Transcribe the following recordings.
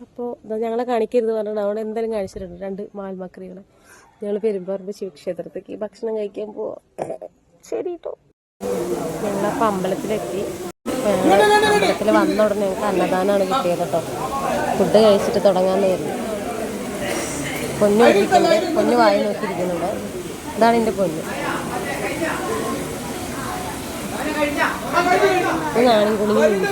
അപ്പോൾ ഞങ്ങളെ കാണിക്കരുത് പറഞ്ഞാൽ അവിടെ എന്തായാലും കാണിച്ചിട്ടുണ്ട് 2 മാൽമക്രികളെ. ഞങ്ങൾ പെരുമ്പറമ്പ് ശിവക്ഷേത്രത്തേക്ക് ഭക്ഷണം കഴിക്കാൻ പോവാം. ശരി കേട്ടോ. ഞങ്ങളപ്പോൾ അമ്പലത്തിലെത്തി. അമ്പലത്തിൽ വന്ന ഉടനെ ഞങ്ങൾക്ക് അന്നദാനമാണ് കിട്ടിയത് കേട്ടോ. ഫുഡ് കഴിച്ചിട്ട് തുടങ്ങാമെന്ന് കരുതി. പൊന്നു നോക്കിയിട്ടുണ്ട്, പൊന്നു വായി നോക്കിയിരിക്കുന്നുണ്ട്. ഇതാണ് എൻ്റെ പൊന്നു. നാണി കുളിയും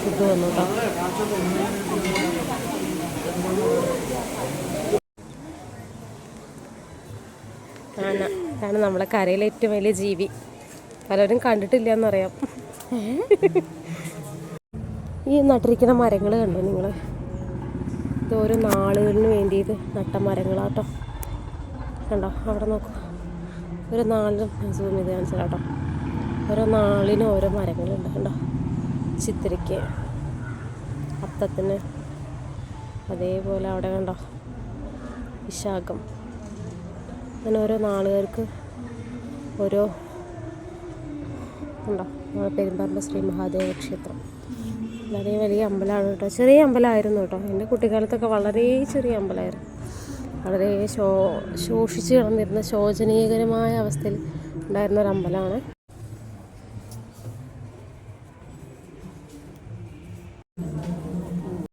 ഫുഡ് വന്നു കേട്ടോ. ആണ് നമ്മളെ കരയിലെ ഏറ്റവും വലിയ ജീവി. പലരും കണ്ടിട്ടില്ല എന്നറിയാം. ഈ നട്ടിരിക്കുന്ന മരങ്ങൾ കണ്ടോ നിങ്ങൾ? ഇത് ഓരോ നാളുകളിന് വേണ്ടിയിട്ട് നട്ട മരങ്ങളാട്ടോ. കണ്ടോ അവിടെ നോക്കൂ. ഓരോ നാളിനും സൂം ചെയ്ത് കാണിച്ചാൽ കേട്ടോ. ഓരോ നാളിനും ഓരോ മരങ്ങളുണ്ട് കണ്ടോ. ചിത്തിരയ്ക്ക്, അത്തത്തിന്, അതേപോലെ അവിടെ കണ്ടോ വിശാഖം. അങ്ങനെ ഓരോ നാളുകാർക്ക് ഓരോ ഉണ്ടോ. പെരുമ്പറമ്പ് ശ്രീ മഹാദേവ ക്ഷേത്രം വളരെ വലിയ അമ്പലമാണ് കേട്ടോ. ചെറിയ അമ്പലമായിരുന്നു കേട്ടോ. എൻ്റെ കുട്ടിക്കാലത്തൊക്കെ വളരെ ചെറിയ അമ്പലമായിരുന്നു. വളരെ ശോഷിച്ച് കിടന്നിരുന്ന ശോചനീയകരമായ അവസ്ഥയിൽ ഉണ്ടായിരുന്ന ഒരു അമ്പലമാണ്.